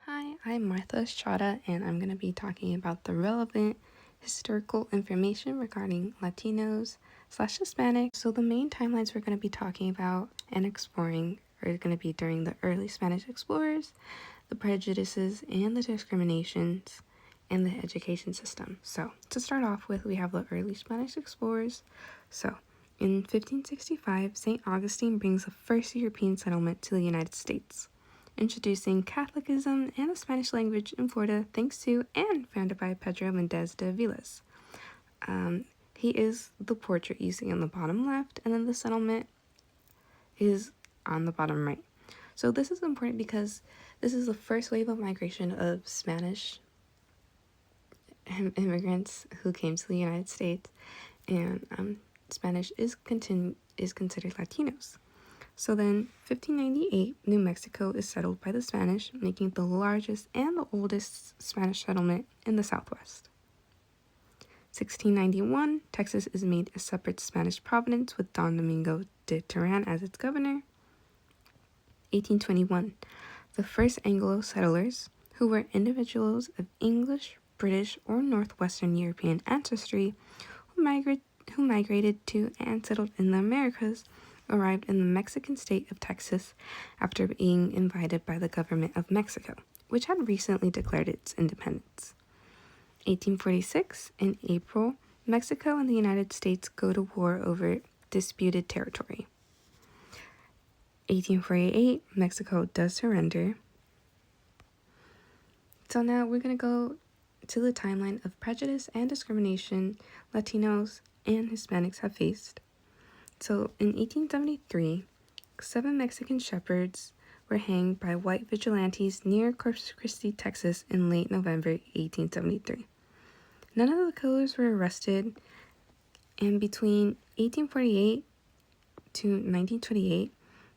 Hi, I'm Martha Estrada, and I'm going to be talking about the relevant historical information regarding Latinos/Hispanic. So, the main timelines we're going to be talking about and exploring are going to be during the early Spanish explorers, the prejudices and the discriminations, and the education system. So, to start off with, we have the early Spanish explorers. So, in 1565, St. Augustine brings the first European settlement to the United States, introducing Catholicism and the Spanish language in Florida thanks to and founded by Pedro Mendez de Vilas. He is the portrait you see on the bottom left, and then the settlement is on the bottom right. So this is important because this is the first wave of migration of Spanish immigrants who came to the United States, and Spanish is considered Latinos. So then, 1598, New Mexico is settled by the Spanish, making it the largest and the oldest Spanish settlement in the Southwest. 1691, Texas is made a separate Spanish province with Don Domingo de Terán as its governor. 1821, the first Anglo settlers, who were individuals of English, British, or Northwestern European ancestry, who migrated to and settled in the Americas, arrived in the Mexican state of Texas after being invited by the government of Mexico, which had recently declared its independence. 1846, in April, Mexico and the United States go to war over disputed territory. 1848, Mexico does surrender. So now we're going to go to the timeline of prejudice and discrimination Latinos and Hispanics have faced. So in 1873, 7 Mexican shepherds were hanged by white vigilantes near Corpus Christi, Texas in late November 1873. None of the killers were arrested, and between 1848 to 1928,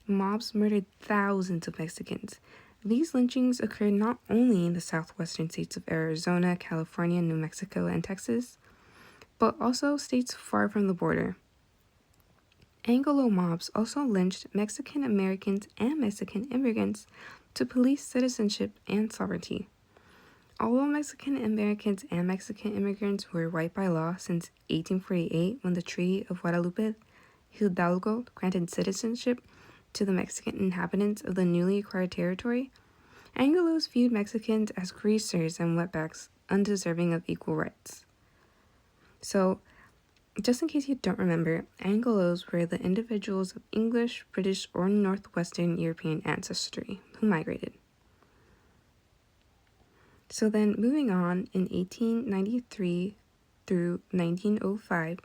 mobs murdered thousands of Mexicans. These lynchings occurred not only in the southwestern states of Arizona, California, New Mexico, and Texas, but also states far from the border. Anglo mobs also lynched Mexican Americans and Mexican immigrants to police citizenship and sovereignty. Although Mexican Americans and Mexican immigrants were white by law since 1848, when the Treaty of Guadalupe Hidalgo granted citizenship to the Mexican inhabitants of the newly acquired territory, Anglos viewed Mexicans as greasers and wetbacks, undeserving of equal rights. So, just in case you don't remember, Anglos were the individuals of English, British, or Northwestern European ancestry who migrated. So then, moving on, in 1893 through 1905,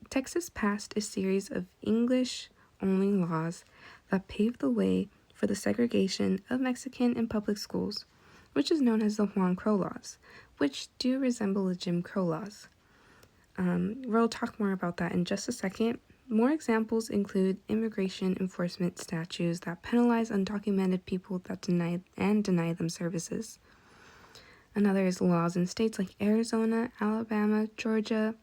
Texas passed a series of English-only laws that paved the way for the segregation of Mexican in public schools, which is known as the Juan Crow laws, which do resemble the Jim Crow laws. We'll talk more about that in just a second. More examples include immigration enforcement statutes that penalize undocumented people that deny them services. Another is laws in states like Arizona, Alabama, Georgia,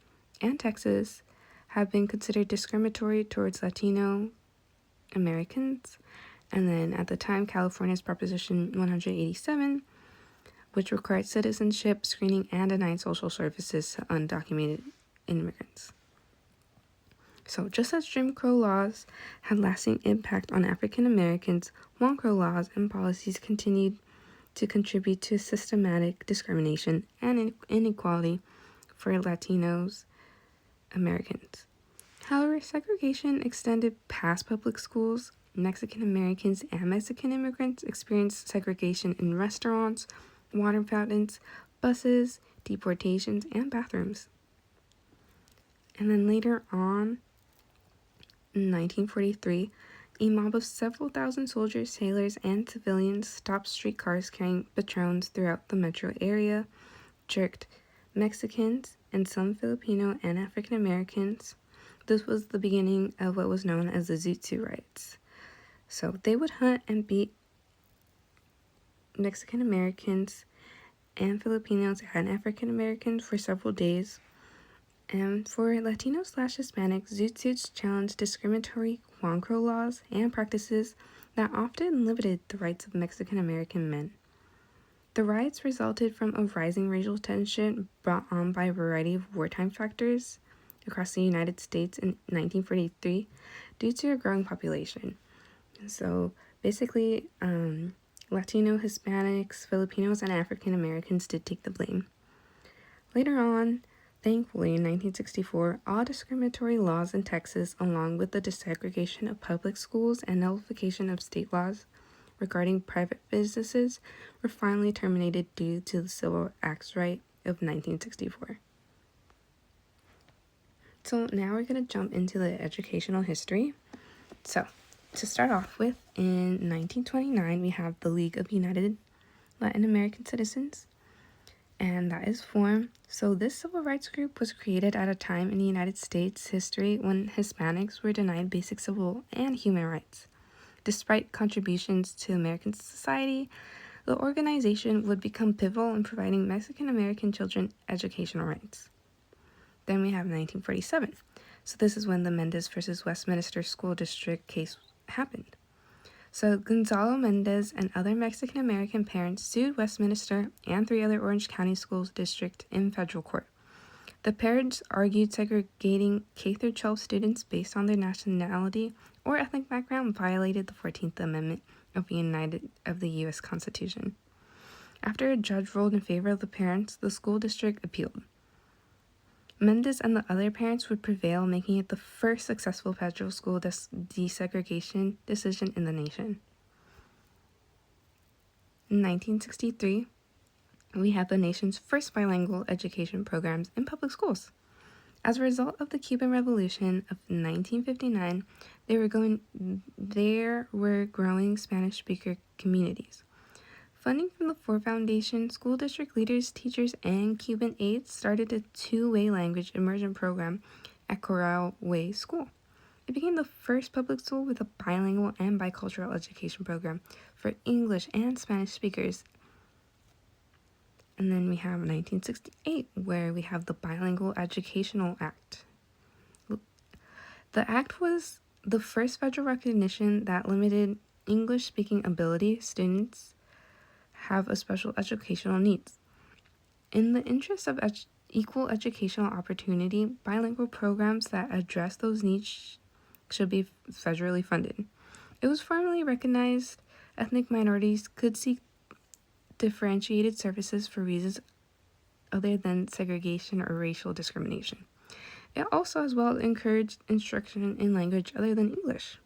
and Texas have been considered discriminatory towards Latino Americans. And then at the time, California's Proposition 187, which required citizenship screening and denied social services to undocumented immigrants. So just as Jim Crow laws had lasting impact on African Americans, Juan Crow laws and policies continued to contribute to systematic discrimination and inequality for Latinos Americans. However, segregation extended past public schools. Mexican Americans and Mexican immigrants experienced segregation in restaurants, water fountains, buses, deportations, and bathrooms. And then later on, in 1943, a mob of several thousand soldiers, sailors, and civilians stopped streetcars carrying patrons throughout the metro area, jerked Mexicans and some Filipino and African Americans. This was the beginning of what was known as the Zoot Suit riots. So they would hunt and beat Mexican Americans and Filipinos and African Americans for several days. And for Latino/Hispanic, Zoot Suits challenged discriminatory Juan Crow laws and practices that often limited the rights of Mexican American men. The riots resulted from a rising racial tension brought on by a variety of wartime factors across the United States in 1943 due to a growing population. So basically, Latino, Hispanics, Filipinos, and African Americans did take the blame. Later on, thankfully, in 1964, all discriminatory laws in Texas, along with the desegregation of public schools and nullification of state laws regarding private businesses, were finally terminated due to the Civil Acts Right of 1964. So now we're going to jump into the educational history. So, to start off with, in 1929, we have the League of United Latin American Citizens, and that is formed. So this civil rights group was created at a time in the United States history when Hispanics were denied basic civil and human rights. Despite contributions to American society, the organization would become pivotal in providing Mexican American children educational rights. Then we have 1947. So this is when the Mendez versus Westminster School District case happened. So Gonzalo Mendez and other Mexican American parents sued Westminster and 3 other Orange County School District in federal court. The parents argued segregating K-12 students based on their nationality or ethnic background violated the 14th Amendment of the U.S. Constitution. After a judge ruled in favor of the parents, the school district appealed. Mendez and the other parents would prevail, making it the first successful federal school desegregation decision in the nation. In 1963, we had the nation's first bilingual education programs in public schools. As a result of the Cuban Revolution of 1959, there were growing Spanish-speaker communities. Funding from the Ford Foundation, school district leaders, teachers, and Cuban aides started a 2-way language immersion program at Corral Way School. It became the first public school with a bilingual and bicultural education program for English and Spanish speakers. And then we have 1968, where we have the Bilingual Educational Act. The act was the first federal recognition that limited English-speaking ability students have a special educational needs. In the interest of equal educational opportunity, bilingual programs that address those needs should be federally funded. It was formally recognized ethnic minorities could seek differentiated services for reasons other than segregation or racial discrimination. It also as well encouraged instruction in language other than English.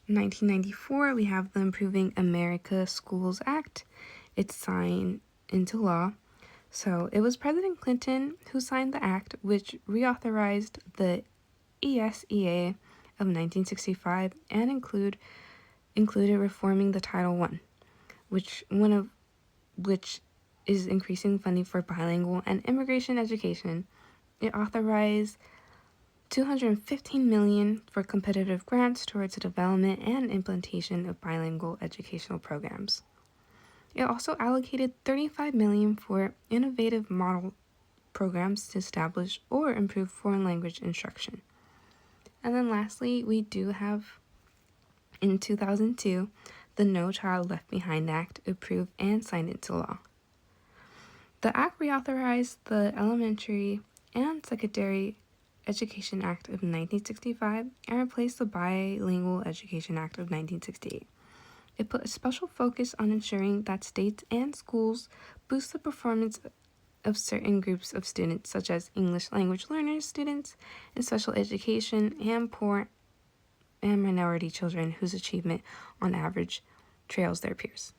In 1994, we have the Improving America Schools Act. It's signed into law. So it was President Clinton who signed the act, which reauthorized the ESEA of 1965 and included reforming the Title I, which is increasing funding for bilingual and immigration education. It authorized $215 million for competitive grants towards the development and implementation of bilingual educational programs. It also allocated $35 million for innovative model programs to establish or improve foreign language instruction. And then lastly, we do have, in 2002, the No Child Left Behind Act approved and signed into law. The act reauthorized the Elementary and Secondary Education Act of 1965 and replaced the Bilingual Education Act of 1968. It put a special focus on ensuring that states and schools boost the performance of certain groups of students, such as English language learners, students in special education, and poor and minority children whose achievement on average trails their peers.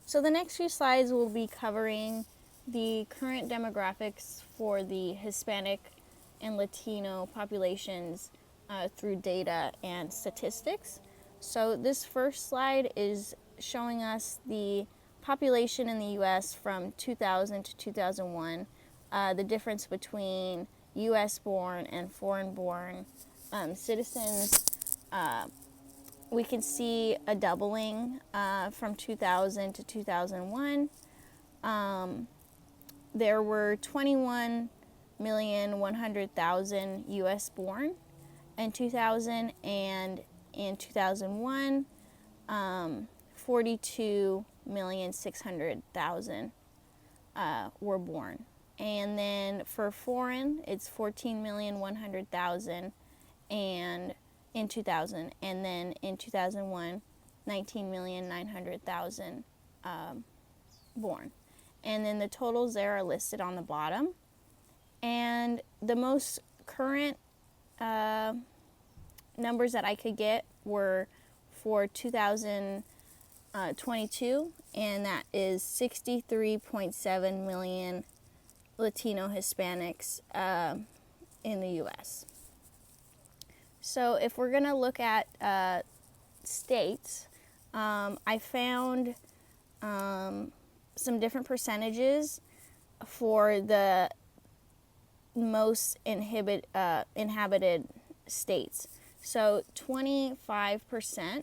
So the next few slides will be covering the current demographics for the Hispanic and Latino populations through data and statistics. So this first slide is showing us the population in the U.S. from 2000 to 2001, the difference between U.S.-born and foreign-born citizens. We can see a doubling from 2000 to 2001. There were 21,100,000 U.S. born in 2000, and in 2001, 42,600,000 were born. And then for foreign, it's 14,100,000 and in 2000, and then in 2001, 19,900,000 born. And then the totals there are listed on the bottom. And the most current numbers that I could get were for 2022, and that is 63.7 million Latino Hispanics in the U.S. So if we're going to look at states, I found some different percentages for the most inhabited states. So 25%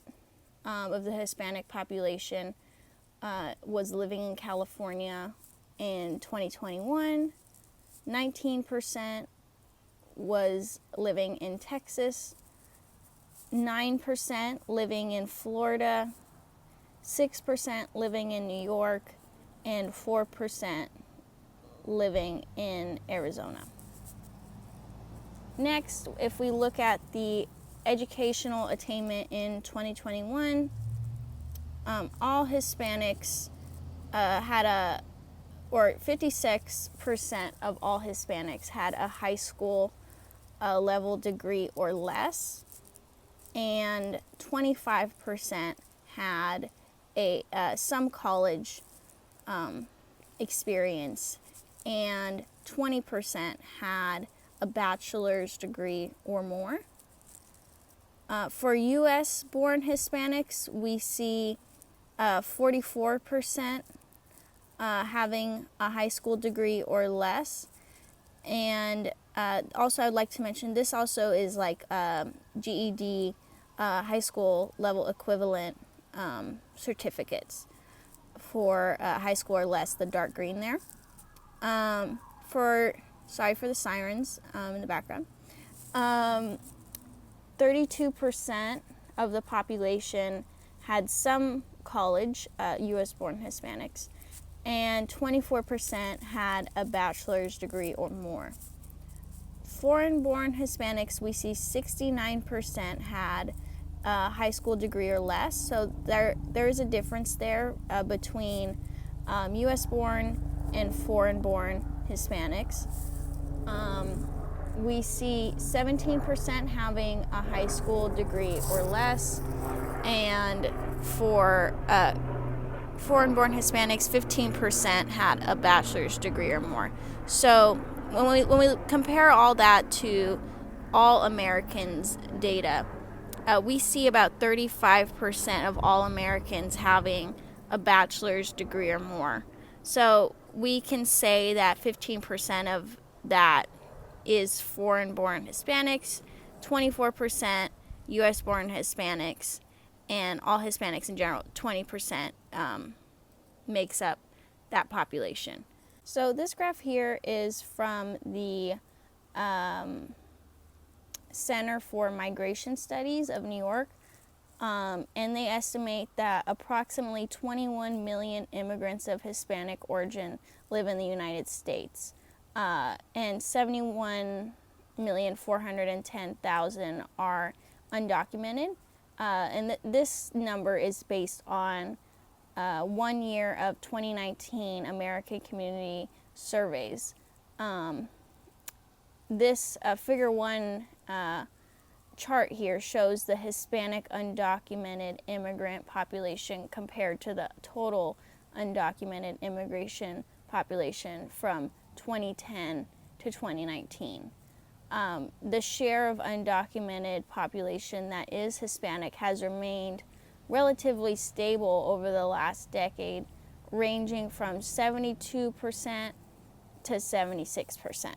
of the Hispanic population was living in California in 2021. 19% was living in Texas. 9% living in Florida. 6% living in New York. And 4% living in Arizona. Next, if we look at the educational attainment in 2021, all Hispanics had 56% of all Hispanics had a high school level degree or less, and 25% had some college experience, and 20% had a bachelor's degree or more. For U.S. born Hispanics, we see 44% having a high school degree or less. And also I'd like to mention this also is like GED, high school level equivalent certificates for high school or less, the dark green there. Sorry for the sirens in the background. 32% of the population had some college, U.S. born Hispanics, and 24% had a bachelor's degree or more. Foreign born Hispanics, we see 69% had a high school degree or less. So there is a difference there between U.S. born and foreign born Hispanics. We see 17% having a high school degree or less, and for foreign-born Hispanics, 15% had a bachelor's degree or more. So when we compare all that to all Americans data, we see about 35% of all Americans having a bachelor's degree or more. So we can say that 15% of that is foreign-born Hispanics, 24% U.S.-born Hispanics, and all Hispanics in general, 20% makes up that population. So this graph here is from the Center for Migration Studies of New York, and they estimate that approximately 21 million immigrants of Hispanic origin live in the United States. And 71,410,000 are undocumented. And this number is based on 1 year of 2019 American Community Surveys. This figure 1 chart here shows the Hispanic undocumented immigrant population compared to the total undocumented immigration population from 2010 to 2019. The share of undocumented population that is Hispanic has remained relatively stable over the last decade, ranging from 72% to 76%.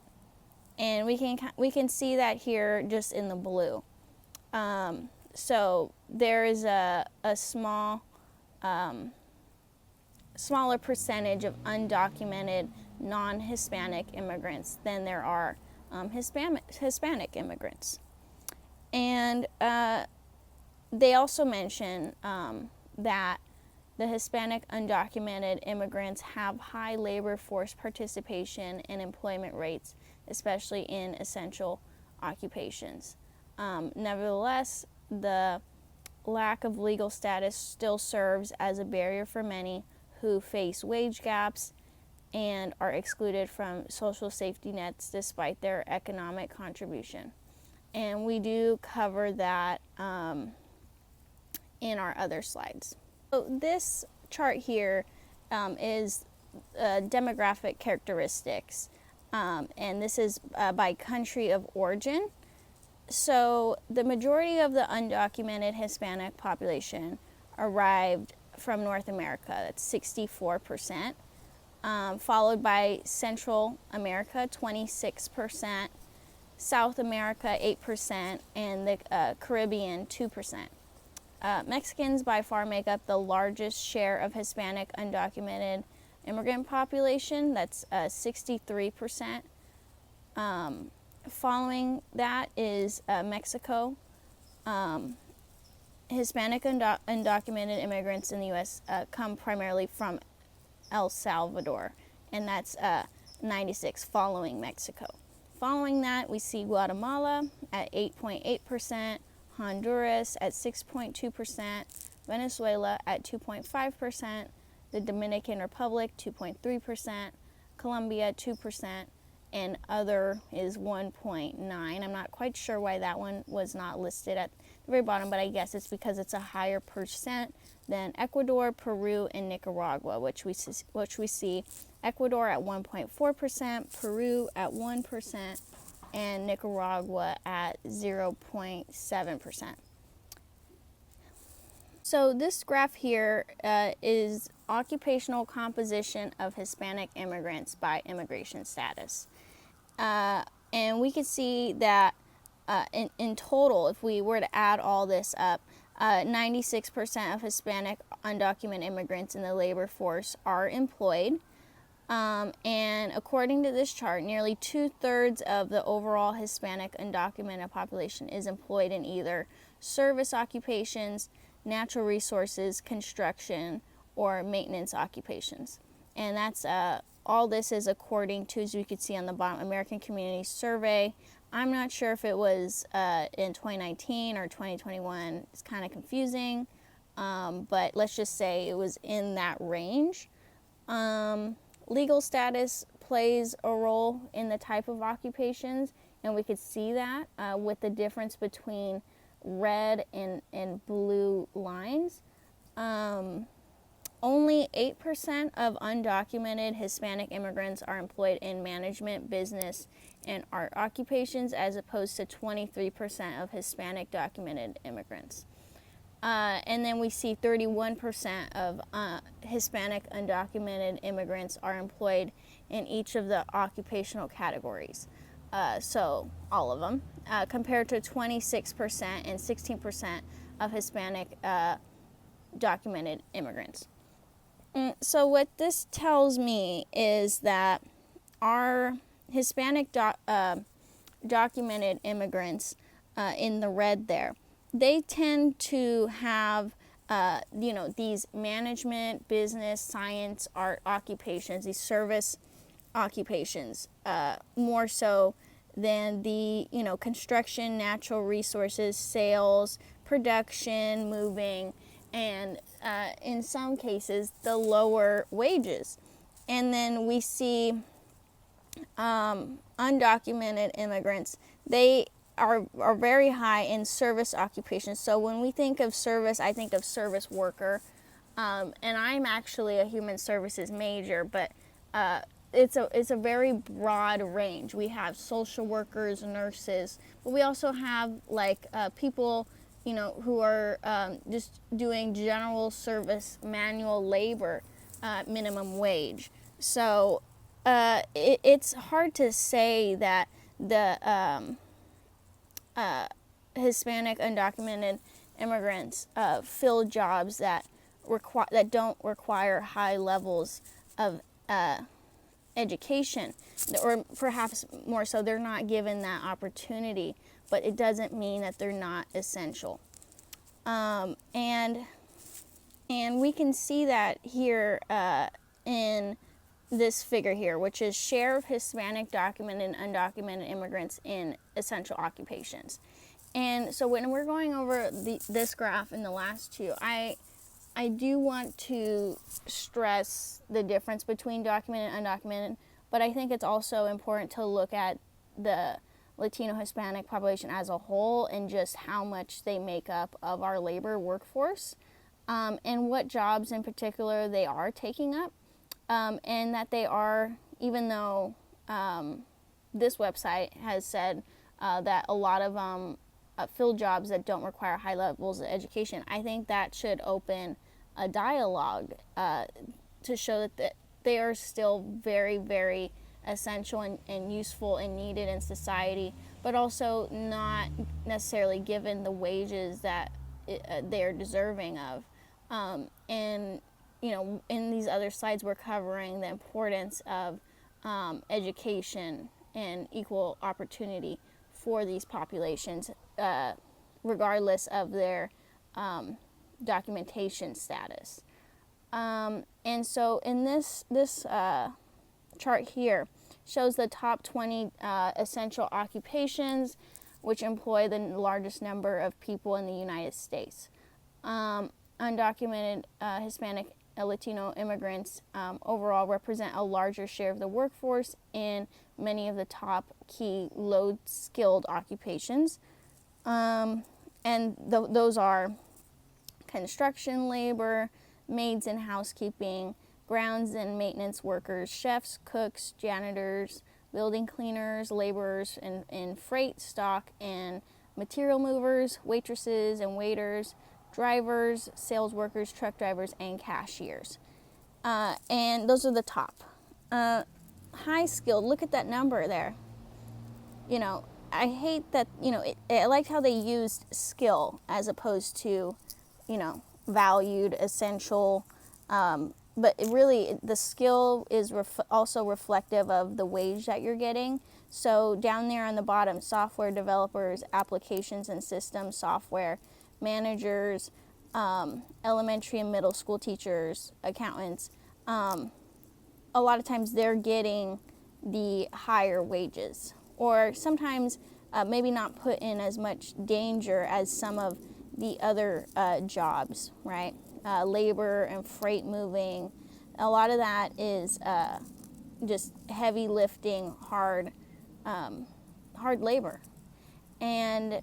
And we can see that here just in the blue. So there is a smaller percentage of undocumented non-Hispanic immigrants than there are Hispanic immigrants. And they also mention that the Hispanic undocumented immigrants have high labor force participation and employment rates, especially in essential occupations. Nevertheless, the lack of legal status still serves as a barrier for many who face wage gaps and are excluded from social safety nets despite their economic contribution. And we do cover that in our other slides. So this chart here is demographic characteristics, and this is by country of origin. So the majority of the undocumented Hispanic population arrived from North America, that's 64%, followed by Central America, 26%, South America, 8%, and the Caribbean, 2%. Mexicans by far make up the largest share of Hispanic undocumented immigrant population, that's 63%. Following that is Mexico. Hispanic undocumented immigrants in the U.S. Come primarily from El Salvador, and that's 96, following Mexico. Following that, we see Guatemala at 8.8%, Honduras at 6.2%, Venezuela at 2.5%, the Dominican Republic 2.3%, Colombia 2%, and other is 1.9. I'm not quite sure why that one was not listed at the very bottom, but I guess it's because it's a higher percent than Ecuador, Peru, and Nicaragua, which we see Ecuador at 1.4%, Peru at 1%, and Nicaragua at 0.7%. So this graph here is occupational composition of Hispanic immigrants by immigration status. And we can see that in total, if we were to add all this up, 96% of Hispanic undocumented immigrants in the labor force are employed. And according to this chart, nearly 2/3 of the overall Hispanic undocumented population is employed in either service occupations, natural resources, construction, or maintenance occupations. And that's all this is according to, as you can see on the bottom, American Community Survey. I'm not sure if it was in 2019 or 2021. It's kind of confusing, but let's just say it was in that range. Legal status plays a role in the type of occupations, and we could see that with the difference between red and blue lines. Only 8% of undocumented Hispanic immigrants are employed in management, business, and art occupations, as opposed to 23% of Hispanic documented immigrants. And then we see 31% of Hispanic undocumented immigrants are employed in each of the occupational categories. So all of them, compared to 26% and 16% of Hispanic documented immigrants. So what this tells me is that our Hispanic documented immigrants in the red there, they tend to have, these management, business, science, art occupations, these service occupations, more so than the, construction, natural resources, sales, production, moving, and in some cases, the lower wages. And then we see undocumented immigrants, they are very high in service occupations. So when we think of service, I think of service worker. And I'm actually a human services major, but it's a very broad range. We have social workers, nurses, but we also have people, who are just doing general service, manual labor, minimum wage. So it's hard to say that the Hispanic undocumented immigrants fill jobs that don't require high levels of education, or perhaps more so, they're not given that opportunity. But it doesn't mean that they're not essential. And And we can see that here in this figure here, which is share of Hispanic documented and undocumented immigrants in essential occupations. And so when we're going over this graph and the last two, I do want to stress the difference between documented and undocumented, but I think it's also important to look at the Latino Hispanic population as a whole and just how much they make up of our labor workforce, and what jobs in particular they are taking up, and that they are, even though this website has said that a lot of fill jobs that don't require high levels of education, I think that should open a dialogue to show that they are still very, very essential and useful and needed in society, but also not necessarily given the wages that they're deserving of. And, you know, in these other slides, we're covering the importance of education and equal opportunity for these populations, regardless of their documentation status. And so in this chart here shows the top 20 essential occupations which employ the largest number of people in the United States. Undocumented Hispanic and Latino immigrants overall represent a larger share of the workforce in many of the top key low-skilled occupations. And those are construction labor, maids and housekeeping, grounds and maintenance workers, chefs, cooks, janitors, building cleaners, laborers in freight, stock, and material movers, waitresses and waiters, drivers, sales workers, truck drivers, and cashiers. And those are the top. High skilled, look at that number there. You know, I hate that, you know, I liked how they used skill as opposed to, you know, valued, essential, but really the skill is also reflective of the wage that you're getting. So down there on the bottom, software developers, applications and systems software managers, elementary and middle school teachers, accountants, a lot of times they're getting the higher wages, or sometimes maybe not put in as much danger as some of the other jobs, right? Labor and freight moving, a lot of that is just heavy lifting, hard labor, and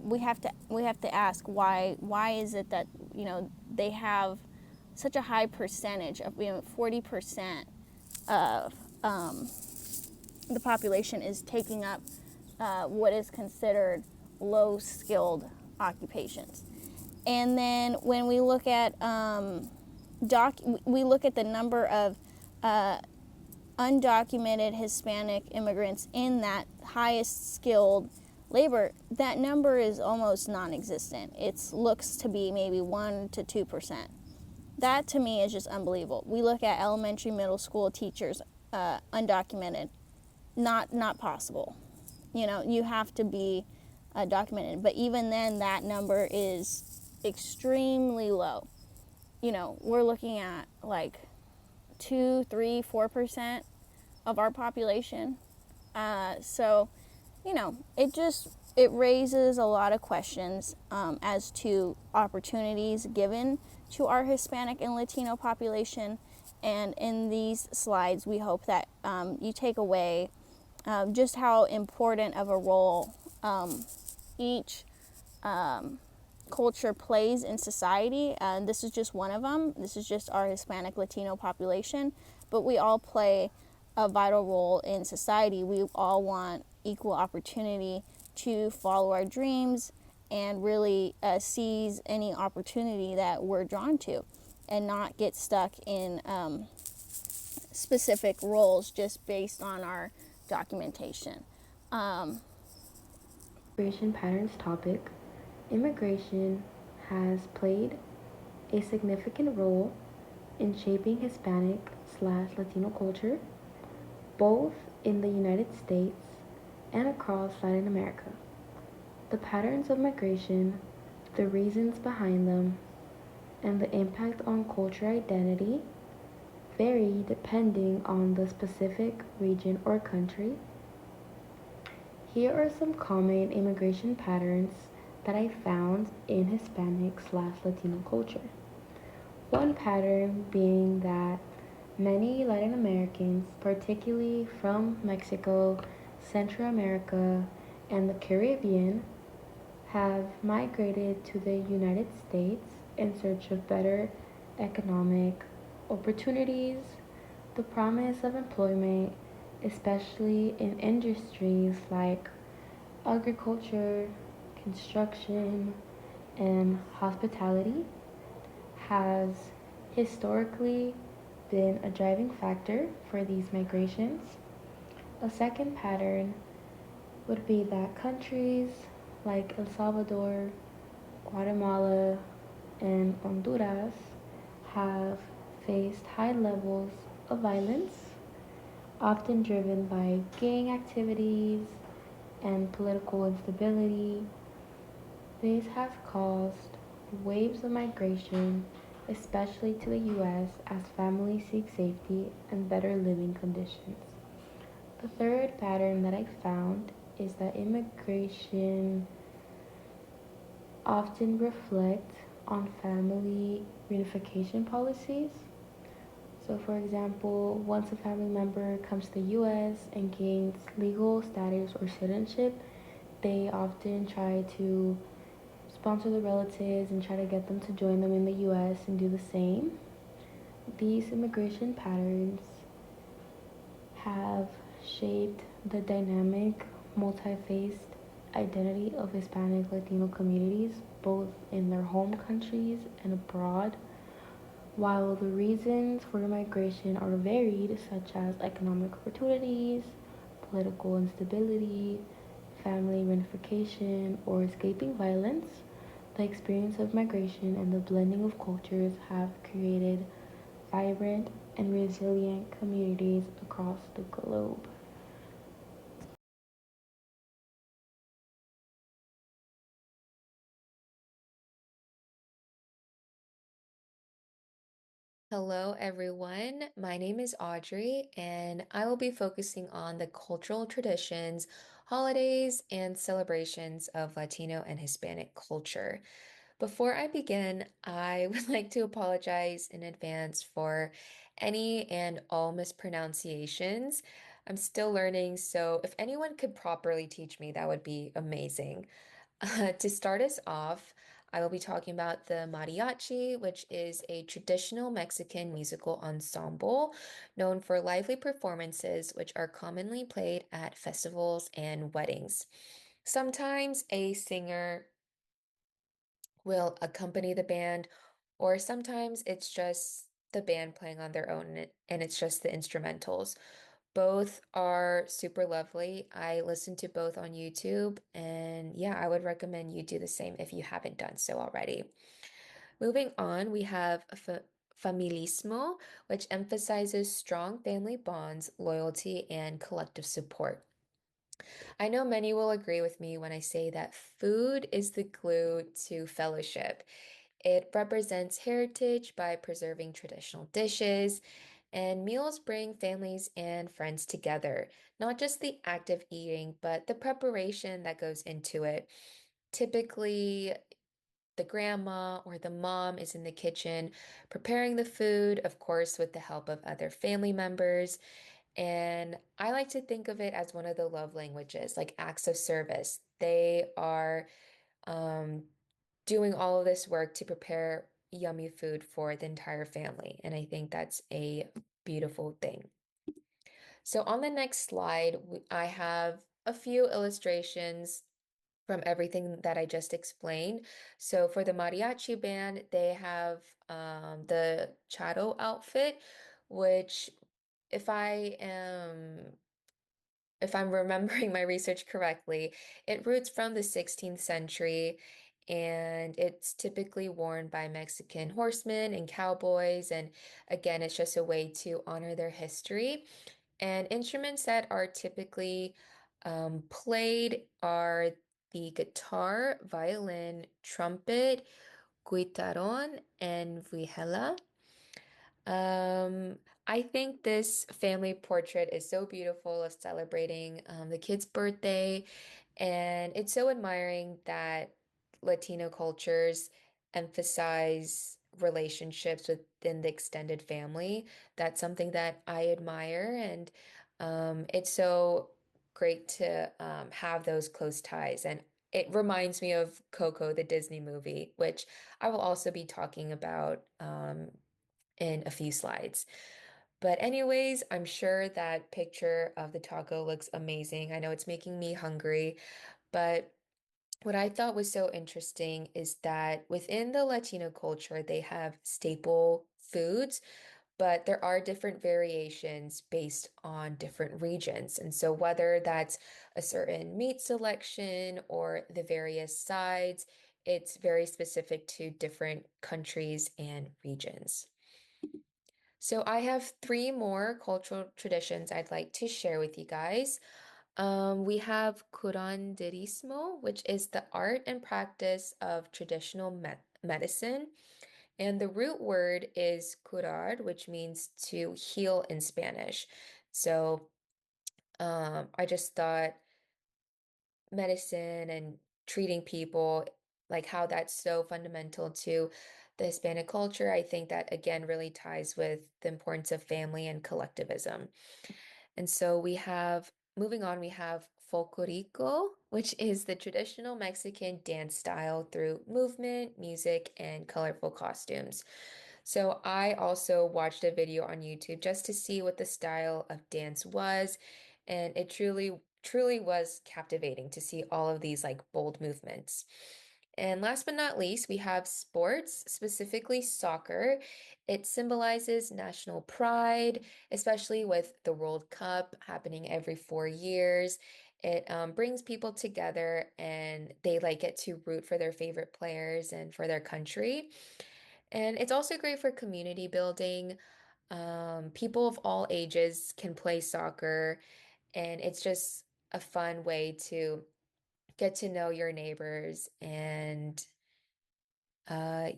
we have to ask why is it that, you know, they have such a high percentage of, you know, 40% of the population is taking up what is considered low skilled occupations. And then when we look at we look at the number of undocumented Hispanic immigrants in that highest skilled labor, that number is almost non-existent. It looks to be maybe 1 to 2%. That to me is just unbelievable. We look at elementary, middle school teachers, undocumented, not possible. You know, you have to be documented. But even then, that number is extremely low. You know, we're looking at like 2, 3, 4% of our population. So, you know, it raises a lot of questions as to opportunities given to our Hispanic and Latino population. And in these slides, we hope that you take away just how important of a role each culture plays in society. And this is just one of them. This is just our Hispanic Latino population. But we all play a vital role in society. We all want equal opportunity to follow our dreams and really seize any opportunity that we're drawn to, and not get stuck in specific roles just based on our documentation. Immigration patterns topic. Immigration has played a significant role in shaping Hispanic/Latino culture, both in the United States and across Latin America. The patterns of migration, the reasons behind them, and the impact on culture identity vary depending on the specific region or country. Here are some common immigration patterns that I found in Hispanic slash Latino culture. One pattern being that many Latin Americans, particularly from Mexico, Central America, and the Caribbean, have migrated to the United States in search of better economic opportunities, the promise of employment, especially in industries like agriculture, construction, and hospitality, has historically been a driving factor for these migrations. A second pattern would be that countries like El Salvador, Guatemala, and Honduras have faced high levels of violence, often driven by gang activities and political instability. This has caused waves of migration, especially to the US, as families seek safety and better living conditions. The third pattern that I found is that immigration often reflect on family reunification policies. So, for example, once a family member comes to the US and gains legal status or citizenship, they often try to sponsor the relatives and try to get them to join them in the US and do the same. These immigration patterns have shaped the dynamic, multi-faced identity of Hispanic Latino communities, both in their home countries and abroad. While the reasons for migration are varied, such as economic opportunities, political instability, family reunification, or escaping violence, the experience of migration and the blending of cultures have created vibrant and resilient communities across the globe. Hello, everyone. My name is Audrey, and I will be focusing on the cultural traditions, holidays, and celebrations of Latino and Hispanic culture. Before I begin, I would like to apologize in advance for any and all mispronunciations. I'm still learning, so if anyone could properly teach me, that would be amazing. To start us off, I will be talking about the mariachi, which is a traditional Mexican musical ensemble known for lively performances, which are commonly played at festivals and weddings. Sometimes a singer will accompany the band, or sometimes it's just the band playing on their own and it's just the instrumentals. Both are super lovely. I listen to both on YouTube, and yeah, I would recommend you do the same if you haven't done so already. Moving on, we have familismo, which emphasizes strong family bonds, loyalty, and collective support. I know many will agree with me when I say that food is the glue to fellowship. It represents heritage by preserving traditional dishes, and meals bring families and friends together. Not just the act of eating, but the preparation that goes into it. Typically, the grandma or the mom is in the kitchen preparing the food, of course, with the help of other family members. And I like to think of it as one of the love languages, like acts of service. They are um, doing all of this work to prepare yummy food for the entire family. And I think that's a beautiful thing. So on the next slide, I have a few illustrations from everything that I just explained. So for the mariachi band, they have the charo outfit, which if I am if I'm remembering my research correctly, it roots from the 16th century and it's typically worn by Mexican horsemen and cowboys. And again, it's just a way to honor their history. And instruments that are typically played are the guitar, violin, trumpet, Guitaron and Vihela. I think this family portrait is so beautiful of celebrating the kid's birthday, and it's so admiring that Latino cultures emphasize relationships within the extended family. That's something that I admire, and it's so great to have those close ties. And it reminds me of Coco, the Disney movie, which I will also be talking about in a few slides. But anyways, I'm sure that picture of the taco looks amazing. I know it's making me hungry, but what I thought was so interesting is that within the Latino culture, they have staple foods, but there are different variations based on different regions. And so whether that's a certain meat selection or the various sides, it's very specific to different countries and regions. So I have three more cultural traditions I'd like to share with you guys. We have curanderismo, which is the art and practice of traditional medicine. And the root word is curar, which means to heal in Spanish. So I just thought medicine and treating people, like how that's so fundamental to the Hispanic culture. I think that again really ties with the importance of family and collectivism. And so moving on, we have folclorico, which is the traditional Mexican dance style through movement, music, and colorful costumes. So I also watched a video on YouTube just to see what the style of dance was, and it truly was captivating to see all of these like bold movements. And last but not least, we have sports, specifically soccer. It symbolizes national pride, especially with the World Cup happening every 4 years. It brings people together and they like get to root for their favorite players and for their country. And it's also great for community building. People of all ages can play soccer, and it's just a fun way to get to know your neighbors and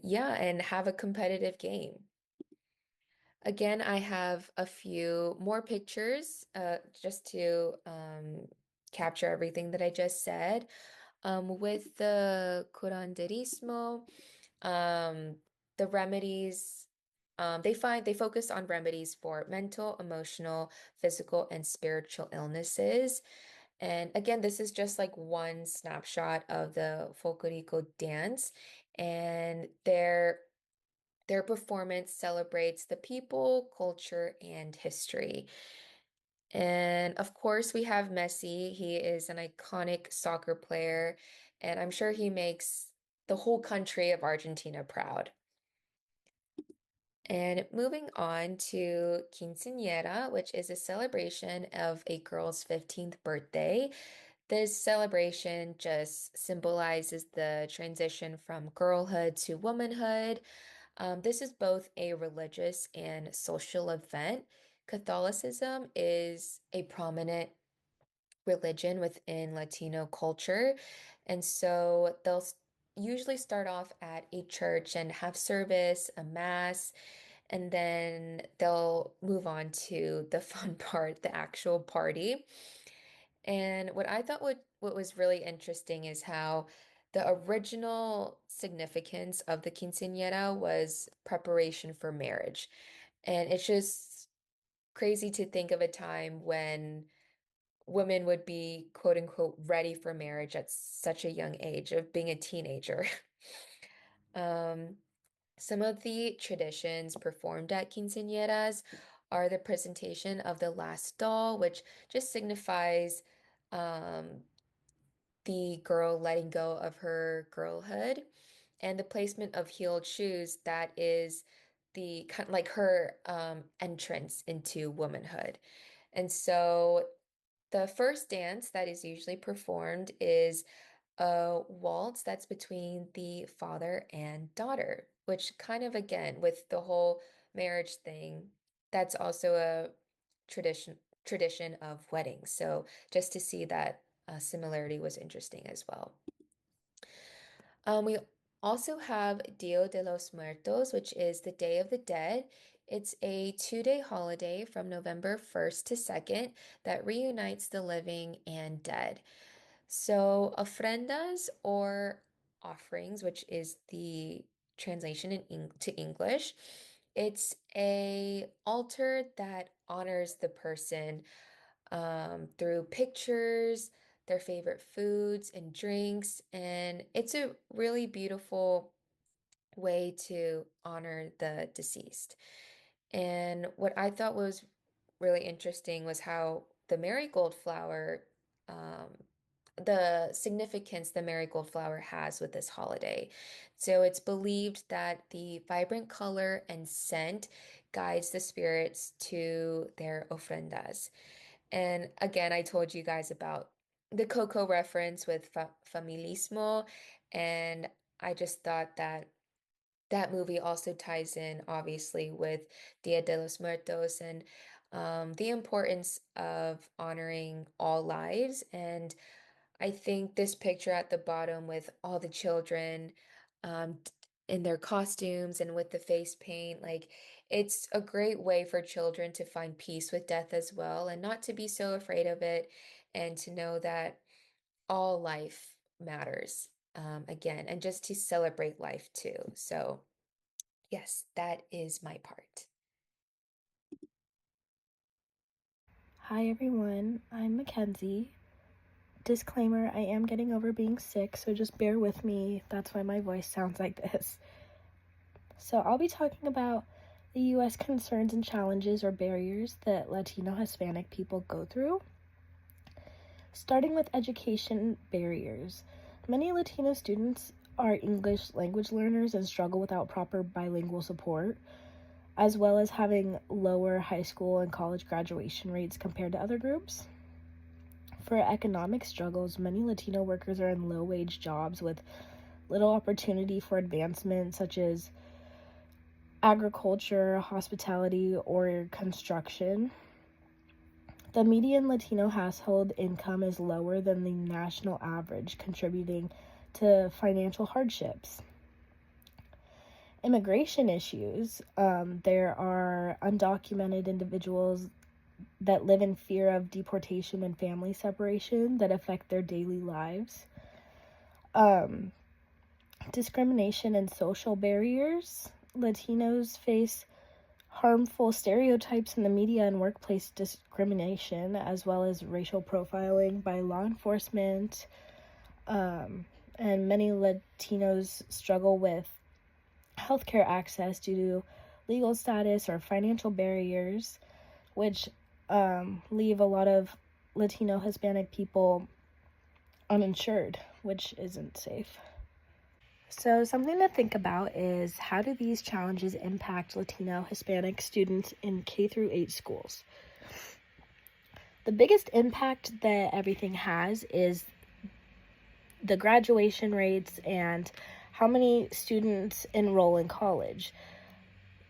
yeah, and have a competitive game. Again, I have a few more pictures just to capture everything that I just said. With the curanderismo, um, the remedies, they focus on remedies for mental, emotional, physical, and spiritual illnesses. And again, this is just like one snapshot of the folklorico dance, and their performance celebrates the people, culture, and history. And of course, we have Messi. He is an iconic soccer player, and I'm sure he makes the whole country of Argentina proud. And moving on to quinceañera, which is a celebration of a girl's 15th birthday. This celebration just symbolizes the transition from girlhood to womanhood. This is both a religious and social event. Catholicism is a prominent religion within Latino culture, and so usually start off at a church and have service, a mass, and then they'll move on to the fun part, the actual party. And what I thought what was really interesting is how the original significance of the quinceañera was preparation for marriage. And it's just crazy to think of a time when women would be quote unquote ready for marriage at such a young age of being a teenager. Um, some of the traditions performed at quinceañeras are the presentation of the last doll, which just signifies um, the girl letting go of her girlhood, and the placement of heeled shoes that is the kind like her entrance into womanhood. And so the first dance that is usually performed is a waltz that's between the father and daughter, which kind of again with the whole marriage thing, that's also a tradition of weddings. So just to see that similarity was interesting as well. We also have Dia de los Muertos, which is the Day of the Dead. It's a 2-day holiday from November 1st to 2nd that reunites the living and dead. So, ofrendas or offerings, which is the translation to English, it's a altar that honors the person through pictures, their favorite foods and drinks, and it's a really beautiful way to honor the deceased. And what I thought was really interesting was how the marigold flower, um, the significance the marigold flower has with this holiday. So it's believed that the vibrant color and scent guides the spirits to their ofrendas. And again, I told you guys about the Coco reference with familismo, and I just thought that that movie also ties in, obviously, with Dia de los Muertos and the importance of honoring all lives. And I think this picture at the bottom with all the children um, t- in their costumes and with the face paint, like it's a great way for children to find peace with death as well and not to be so afraid of it and to know that all life matters again and just to celebrate life too. So, yes, that is my part. Hi everyone, I'm McKensi. Disclaimer, I am getting over being sick, so just bear with me. That's why my voice sounds like this. So, I'll be talking about the US concerns and challenges or barriers that Latino Hispanic people go through. Starting with education barriers. Many Latino students are English language learners and struggle without proper bilingual support, as well as having lower high school and college graduation rates compared to other groups. For economic struggles, many Latino workers are in low-wage jobs with little opportunity for advancement, such as agriculture, hospitality, or construction. The median Latino household income is lower than the national average, contributing to financial hardships. Immigration issues. There are undocumented individuals that live in fear of deportation and family separation that affect their daily lives. Um, Discrimination and social barriers. Latinos face harmful stereotypes in the media and workplace discrimination, as well as racial profiling by law enforcement. And many Latinos struggle with healthcare access due to legal status or financial barriers, which leave a lot of Latino Hispanic people uninsured, which isn't safe. So something to think about is how do these challenges impact Latino Hispanic students in K through 8 schools? The biggest impact that everything has is the graduation rates and how many students enroll in college.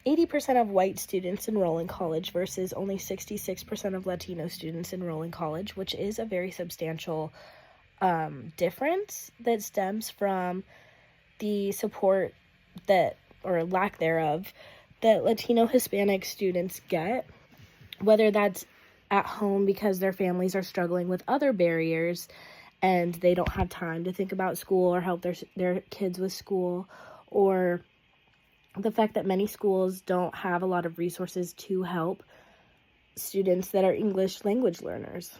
80% of white students enroll in college versus only 66% of Latino students enroll in college, which is a very substantial difference that stems from the support that, or lack thereof, that Latino Hispanic students get, whether that's at home because their families are struggling with other barriers and they don't have time to think about school or help their kids with school, or the fact that many schools don't have a lot of resources to help students that are English language learners.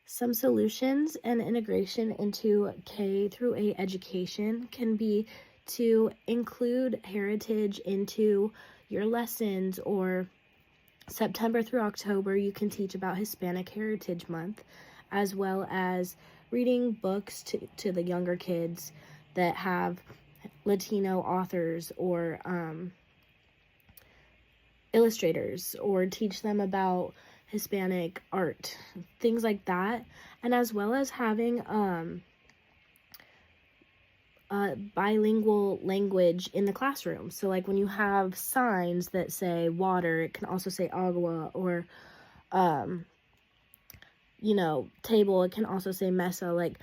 Some solutions and integration into K through 8 education can be to include heritage into your lessons, or September through October you can teach about Hispanic Heritage Month, as well as reading books to the younger kids that have Latino authors or illustrators, or teach them about Hispanic art, things like that, and as well as having bilingual language in the classroom. So like when you have signs that say water, it can also say agua, or table, it can also say mesa, like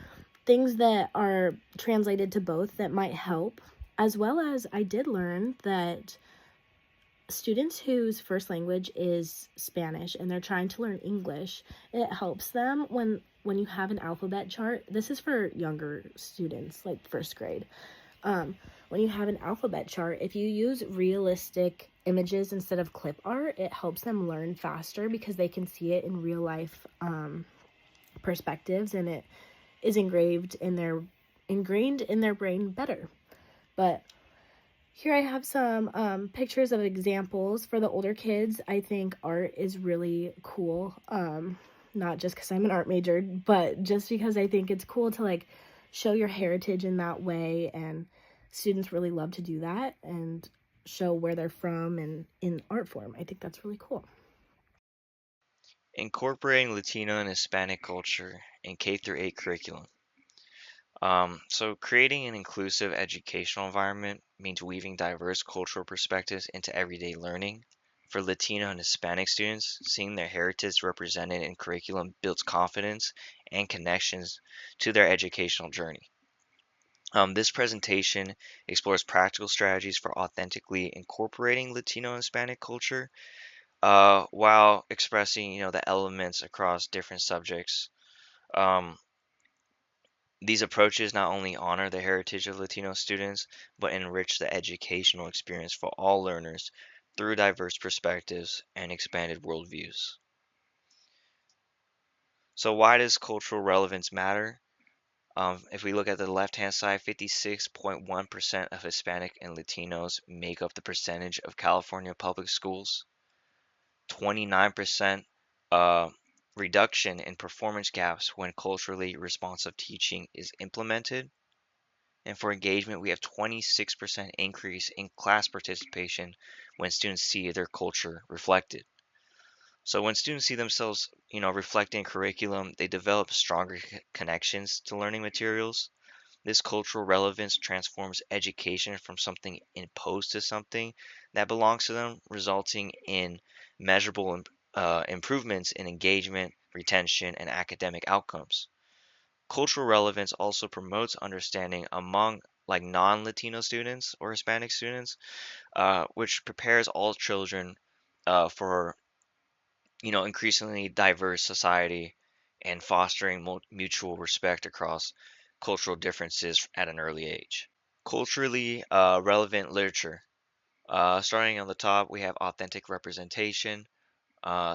things that are translated to both that might help As well as I did learn that students whose first language is Spanish and they're trying to learn English, it helps them when you have an alphabet chart. This is for younger students, like first grade. When you have an alphabet chart, if you use realistic images instead of clip art, it helps them learn faster because they can see it in real life perspectives, and it is ingrained in their brain better. But here I have some pictures of examples for the older kids. I think art is really cool. Not just because I'm an art major, but just because I think it's cool to like show your heritage in that way, and students really love to do that and show where they're from and in art form. I think that's really cool. Incorporating Latino and Hispanic culture in K through 8 curriculum. So creating an inclusive educational environment means weaving diverse cultural perspectives into everyday learning. For Latino and Hispanic students, seeing their heritage represented in curriculum builds confidence and connections to their educational journey. This presentation explores practical strategies for authentically incorporating Latino and Hispanic culture while expressing, the elements across different subjects. Um, These approaches not only honor the heritage of Latino students, but enrich the educational experience for all learners through diverse perspectives and expanded worldviews. So why does cultural relevance matter? If we look at the left-hand side, 56.1% of Hispanic and Latinos make up the percentage of California public schools. 29% reduction in performance gaps when culturally responsive teaching is implemented. And for engagement, we have 26% increase in class participation when students see their culture reflected. So when students see themselves, reflected in curriculum, they develop stronger connections to learning materials. This cultural relevance transforms education from something imposed to something that belongs to them, resulting in measurable improvements in engagement, retention, and academic outcomes. Cultural relevance also promotes understanding among like non-Latino students or Hispanic students, which prepares all children for increasingly diverse society and fostering mutual respect across cultural differences at an early age. Culturally relevant literature. Starting on the top, we have authentic representation.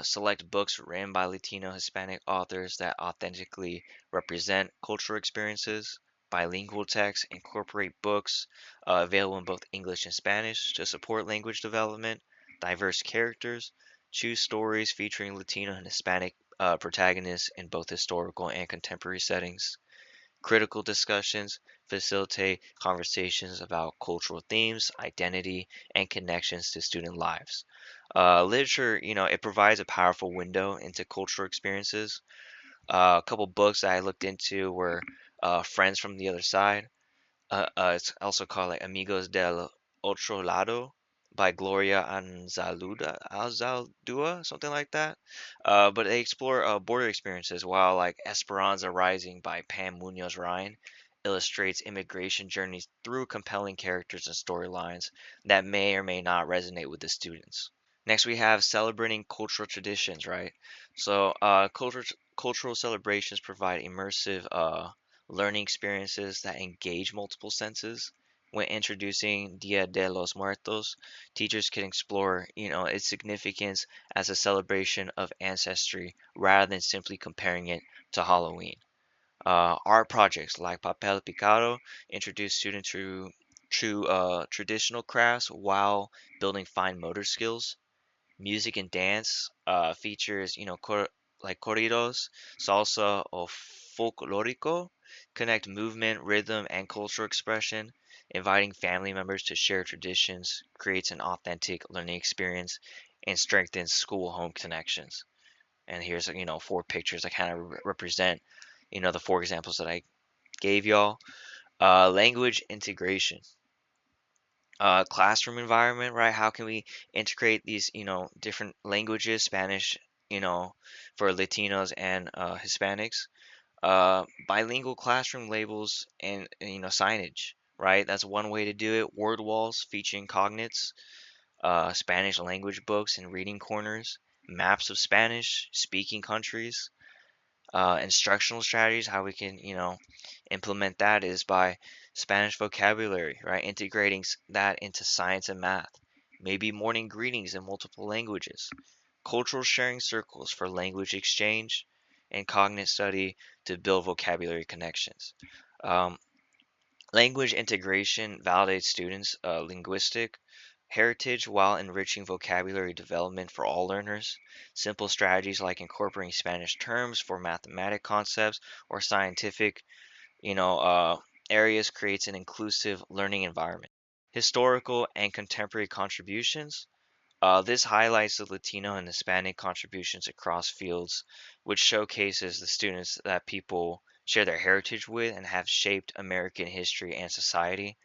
Select books written by Latino Hispanic authors that authentically represent cultural experiences. Bilingual texts incorporate books available in both English and Spanish to support language development. Diverse characters. Choose stories featuring Latino and Hispanic protagonists in both historical and contemporary settings. Critical discussions facilitate conversations about cultural themes, identity, and connections to student lives. Literature, it provides a powerful window into cultural experiences. A couple books that I looked into were Friends from the Other Side. It's also called like Amigos del Otro Lado by Gloria Anzaldúa, something like that. But they explore border experiences, while like Esperanza Rising by Pam Munoz Ryan illustrates immigration journeys through compelling characters and storylines that may or may not resonate with the students. Next, we have celebrating cultural traditions, right? So, cultural celebrations provide immersive learning experiences that engage multiple senses. When introducing Dia de los Muertos, teachers can explore, its significance as a celebration of ancestry rather than simply comparing it to Halloween. Art projects like Papel Picado introduce students to true traditional crafts while building fine motor skills. Music and dance features, like corridos, salsa, or folklorico, connect movement, rhythm, and cultural expression. Inviting family members to share traditions creates an authentic learning experience and strengthens school-home connections. And here's, four pictures that kind of represent, the four examples that I gave y'all. Language integration, classroom environment, right? How can we integrate these, different languages, Spanish, for Latinos and Hispanics, bilingual classroom labels and signage, right? That's one way to do it. Word walls featuring cognates, Spanish language books and reading corners, maps of Spanish speaking countries, instructional strategies. How we can, implement that is by Spanish vocabulary, right? Integrating that into science and math. Maybe morning greetings in multiple languages, cultural sharing circles for language exchange, and cognate study to build vocabulary connections. Um, Language integration validates students' linguistic heritage while enriching vocabulary development for all learners. Simple strategies like incorporating Spanish terms for mathematic concepts or scientific, areas creates an inclusive learning environment. Historical and contemporary contributions. This highlights the Latino and Hispanic contributions across fields, which showcases the students that people share their heritage with and have shaped American history and society.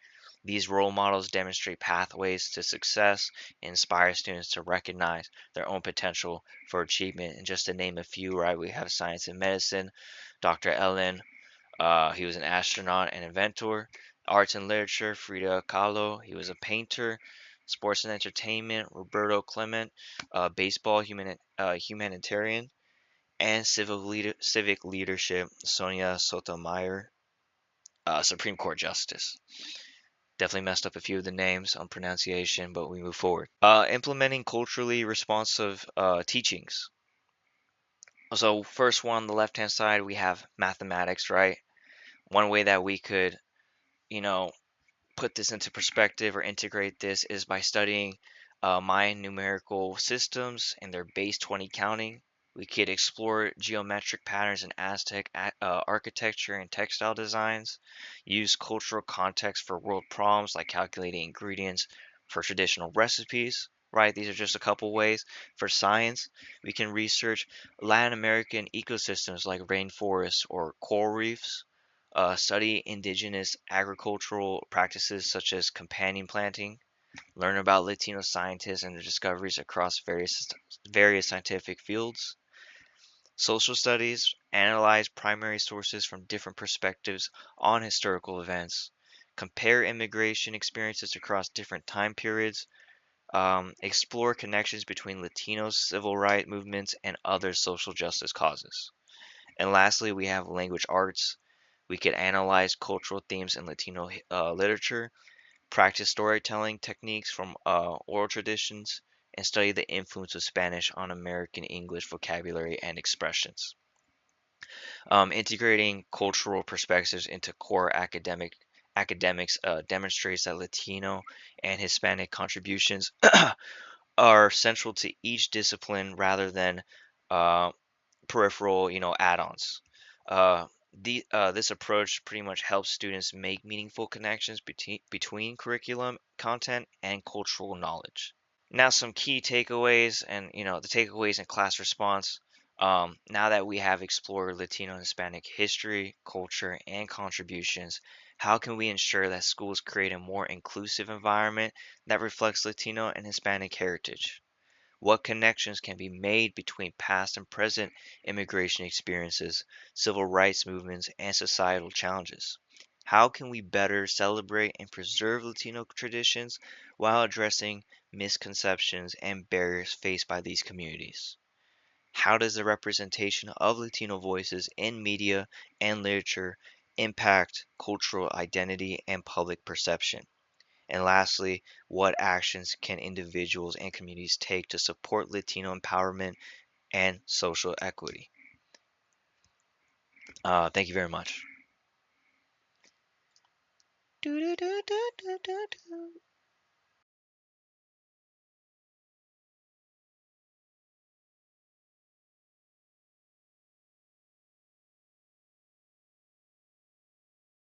These role models demonstrate pathways to success and inspire students to recognize their own potential for achievement. And just to name a few, right, we have science and medicine, Dr. Ellen, he was an astronaut and inventor. Arts and literature, Frida Kahlo. He was a painter. Sports and entertainment, Roberto Clement. Baseball, humanitarian. And civic leadership, Sonia Sotomayor, Supreme Court Justice. Definitely messed up a few of the names on pronunciation, but we move forward. Implementing culturally responsive teachings. So first one on the left-hand side, we have mathematics, right? One way that we could, you know, put this into perspective or integrate this is by studying Mayan numerical systems and their base 20 counting. We could explore geometric patterns in Aztec architecture and textile designs, use cultural context for world problems like calculating ingredients for traditional recipes, right? These are just a couple ways. For science, we can research Latin American ecosystems like rainforests or coral reefs, study indigenous agricultural practices such as companion planting, learn about Latino scientists and their discoveries across various scientific fields. Social studies analyze primary sources from different perspectives on historical events, compare immigration experiences across different time periods, explore connections between Latinos' civil rights movements and other social justice causes. And lastly, we have language arts. We could analyze cultural themes in Latino literature, practice storytelling techniques from oral traditions, and study the influence of Spanish on American English vocabulary and expressions. Integrating cultural perspectives into core academics demonstrates that Latino and Hispanic contributions are central to each discipline rather than uh, peripheral, add-ons. Uh, this approach pretty much helps students make meaningful connections between curriculum content and cultural knowledge. Now, some key takeaways and the takeaways in class response. Now that we have explored Latino and Hispanic history, culture, and contributions, how can we ensure that schools create a more inclusive environment that reflects Latino and Hispanic heritage? What connections can be made between past and present immigration experiences, civil rights movements, and societal challenges? How can we better celebrate and preserve Latino traditions while addressing misconceptions and barriers faced by these communities? How does the representation of Latino voices in media and literature impact cultural identity and public perception? And lastly, what actions can individuals and communities take to support Latino empowerment and social equity? Thank you very much.